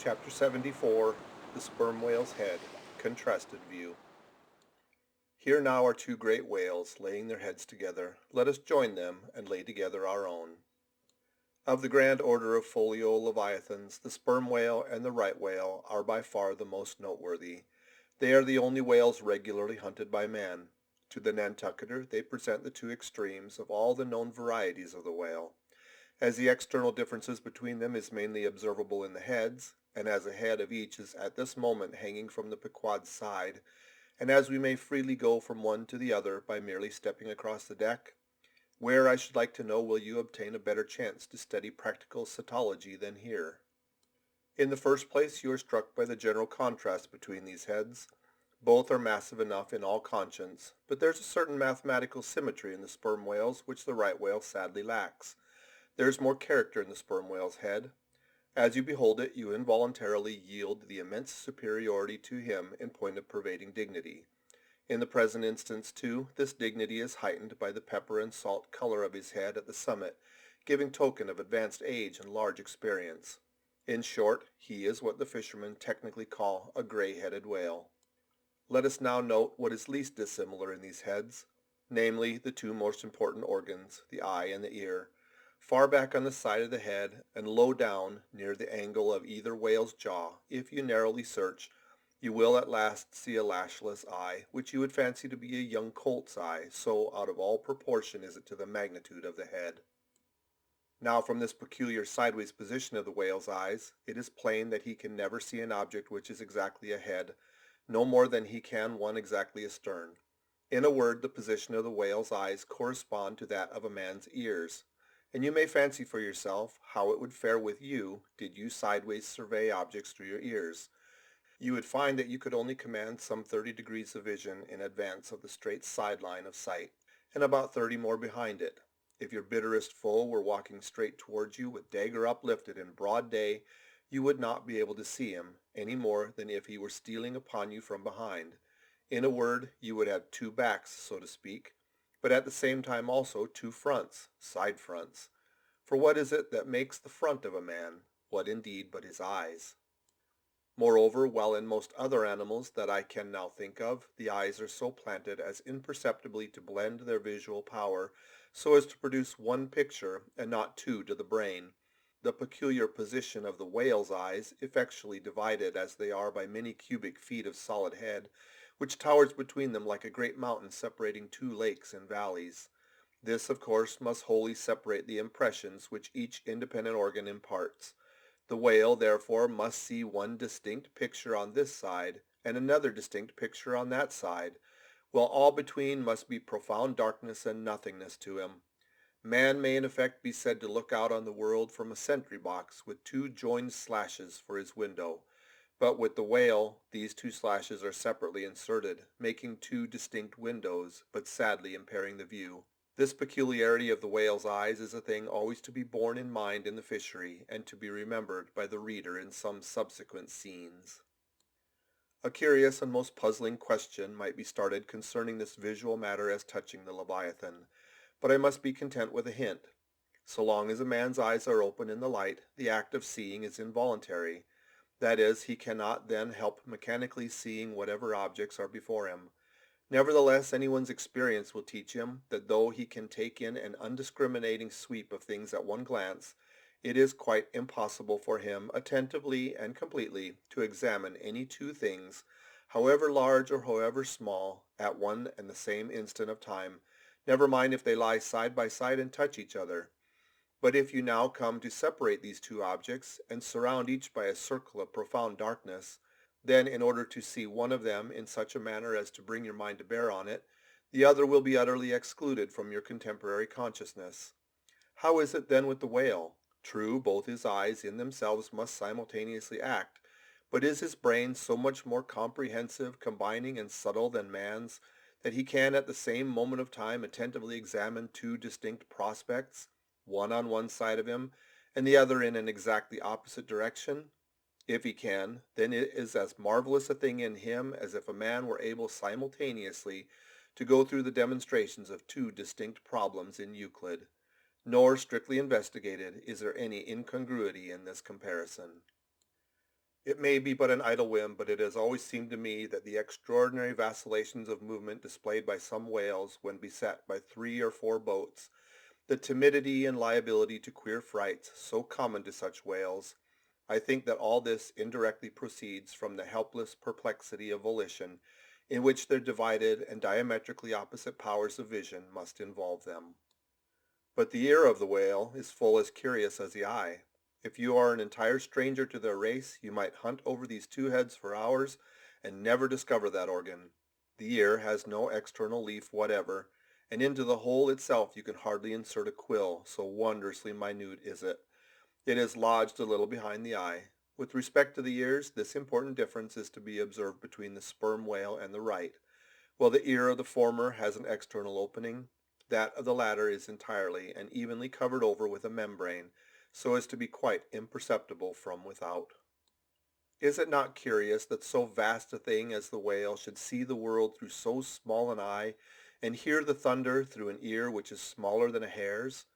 Chapter 74, The Sperm Whale's Head, Contrasted View. Here now are two great whales laying their heads together. Let us join them and lay together our own. Of the grand order of folio leviathans, the sperm whale and the right whale are by far the most noteworthy. They are the only whales regularly hunted by man. To the Nantucketer they present the two extremes of all the known varieties of the whale. As the external differences between them is mainly observable in the heads, and as a head of each is at this moment hanging from the Pequod's side, and as we may freely go from one to the other by merely stepping across the deck, where, I should like to know, will you obtain a better chance to study practical cetology than here? In the first place, you are struck by the general contrast between these heads. Both are massive enough in all conscience, but there's a certain mathematical symmetry in the sperm whales which the right whale sadly lacks. There is more character in the sperm whale's head. As you behold it, you involuntarily yield the immense superiority to him in point of pervading dignity. In the present instance, too, this dignity is heightened by the pepper and salt color of his head at the summit, giving token of advanced age and large experience. In short, he is what the fishermen technically call a gray-headed whale. Let us now note what is least dissimilar in these heads, namely the two most important organs, the eye and the ear. Far back on the side of the head, and low down near the angle of either whale's jaw, if you narrowly search, you will at last see a lashless eye, which you would fancy to be a young colt's eye, so out of all proportion is it to the magnitude of the head. Now from this peculiar sideways position of the whale's eyes, it is plain that he can never see an object which is exactly a head, no more than he can one exactly astern. In a word, the position of the whale's eyes correspond to that of a man's ears. And you may fancy for yourself how it would fare with you did you sideways survey objects through your ears. You would find that you could only command some 30 degrees of vision in advance of the straight sideline of sight, and about 30 more behind it. If your bitterest foe were walking straight towards you with dagger uplifted in broad day, you would not be able to see him, any more than if he were stealing upon you from behind. In a word, you would have two backs, so to speak, but at the same time also two fronts, side fronts. For what is it that makes the front of a man? What indeed but his eyes? Moreover, while in most other animals that I can now think of, the eyes are so planted as imperceptibly to blend their visual power so as to produce one picture and not two to the brain, the peculiar position of the whale's eyes, effectually divided as they are by many cubic feet of solid head, which towers between them like a great mountain separating two lakes and valleys. This, of course, must wholly separate the impressions which each independent organ imparts. The whale, therefore, must see one distinct picture on this side, and another distinct picture on that side, while all between must be profound darkness and nothingness to him. Man may in effect be said to look out on the world from a sentry box with two joined slashes for his window. But with the whale, these two slashes are separately inserted, making two distinct windows, but sadly impairing the view. This peculiarity of the whale's eyes is a thing always to be borne in mind in the fishery, and to be remembered by the reader in some subsequent scenes. A curious and most puzzling question might be started concerning this visual matter as touching the Leviathan, but I must be content with a hint. So long as a man's eyes are open in the light, the act of seeing is involuntary. That is, he cannot then help mechanically seeing whatever objects are before him. Nevertheless, anyone's experience will teach him that though he can take in an undiscriminating sweep of things at one glance, it is quite impossible for him attentively and completely to examine any two things, however large or however small, at one and the same instant of time, never mind if they lie side by side and touch each other. But if you now come to separate these two objects and surround each by a circle of profound darkness, then in order to see one of them in such a manner as to bring your mind to bear on it, the other will be utterly excluded from your contemporary consciousness. How is it then with the whale? True, both his eyes in themselves must simultaneously act, but is his brain so much more comprehensive, combining, and subtle than man's, that he can at the same moment of time attentively examine two distinct prospects, one on one side of him, and the other in an exactly opposite direction? If he can, then it is as marvelous a thing in him as if a man were able simultaneously to go through the demonstrations of two distinct problems in Euclid. Nor, strictly investigated, is there any incongruity in this comparison. It may be but an idle whim, but it has always seemed to me that the extraordinary vacillations of movement displayed by some whales when beset by 3 or 4 boats, the timidity and liability to queer frights so common to such whales, I think that all this indirectly proceeds from the helpless perplexity of volition in which their divided and diametrically opposite powers of vision must involve them. But the ear of the whale is full as curious as the eye. If you are an entire stranger to their race, you might hunt over these 2 heads for hours and never discover that organ. The ear has no external leaf whatever, and into the hole itself you can hardly insert a quill, so wondrously minute is it. It is lodged a little behind the eye. With respect to the ears, this important difference is to be observed between the sperm whale and the right. While the ear of the former has an external opening, that of the latter is entirely and evenly covered over with a membrane, so as to be quite imperceptible from without. Is it not curious that so vast a thing as the whale should see the world through so small an eye, and hear the thunder through an ear which is smaller than a hare's?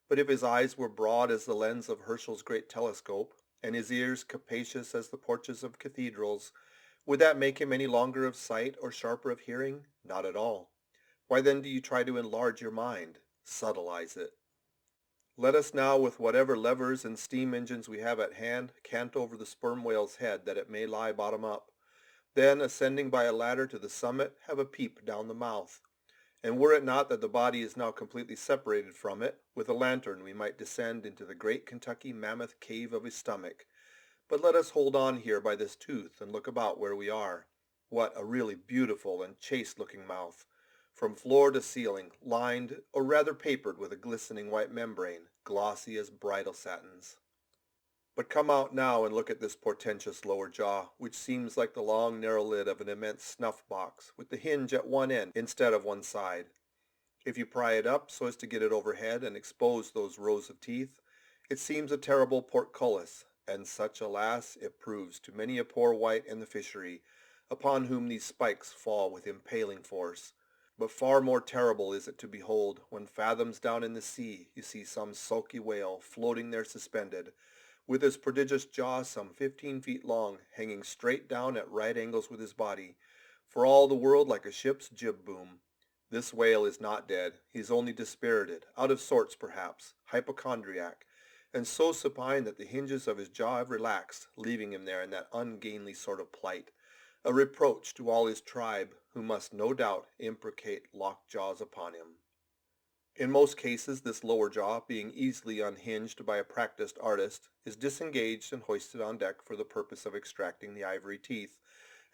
But if his eyes were broad as the lens of Herschel's great telescope, and his ears capacious as the porches of cathedrals, would that make him any longer of sight or sharper of hearing? Not at all. Why then do you try to enlarge your mind? Subtleize it. Let us now, with whatever levers and steam engines we have at hand, cant over the sperm whale's head that it may lie bottom up. Then, ascending by a ladder to the summit, have a peep down the mouth. And were it not that the body is now completely separated from it, with a lantern we might descend into the great Kentucky mammoth cave of his stomach. But let us hold on here by this tooth and look about where we are. What a really beautiful and chaste-looking mouth! From floor to ceiling, lined, or rather papered with a glistening white membrane, glossy as bridal satins. But come out now and look at this portentous lower jaw, which seems like the long narrow lid of an immense snuff-box, with the hinge at one end instead of one side. If you pry it up so as to get it overhead and expose those rows of teeth, it seems a terrible portcullis, and such, alas, it proves to many a poor wight in the fishery, upon whom these spikes fall with impaling force. But far more terrible is it to behold, when fathoms down in the sea you see some sulky whale floating there suspended, with his prodigious jaw some 15 feet long, hanging straight down at right angles with his body, for all the world like a ship's jib boom. This whale is not dead. He is only dispirited, out of sorts perhaps, hypochondriac, and so supine that the hinges of his jaw have relaxed, leaving him there in that ungainly sort of plight, a reproach to all his tribe, who must no doubt imprecate locked jaws upon him. In most cases this lower jaw, being easily unhinged by a practised artist, is disengaged and hoisted on deck for the purpose of extracting the ivory teeth,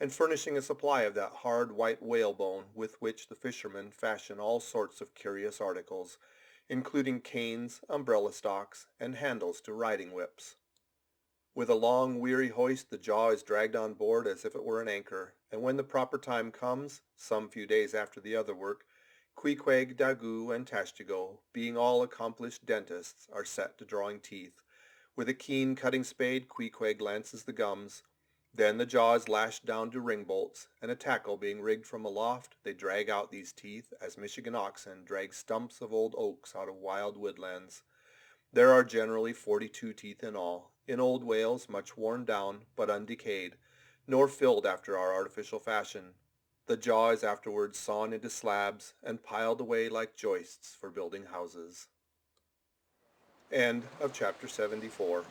and furnishing a supply of that hard white whalebone with which the fishermen fashion all sorts of curious articles, including canes, umbrella stalks, and handles to riding whips. With a long, weary hoist the jaw is dragged on board as if it were an anchor, and when the proper time comes, some few days after the other work, Queequeg, Daggoo, and Tashtigo, being all accomplished dentists, are set to drawing teeth. With a keen cutting spade Queequeg lances the gums. Then the jaw is lashed down to ring bolts, and a tackle being rigged from aloft, they drag out these teeth as Michigan oxen drag stumps of old oaks out of wild woodlands. There are generally 42 teeth in all, in old whales much worn down, but undecayed, nor filled after our artificial fashion. The jaw is afterwards sawn into slabs and piled away like joists for building houses. End of chapter 74.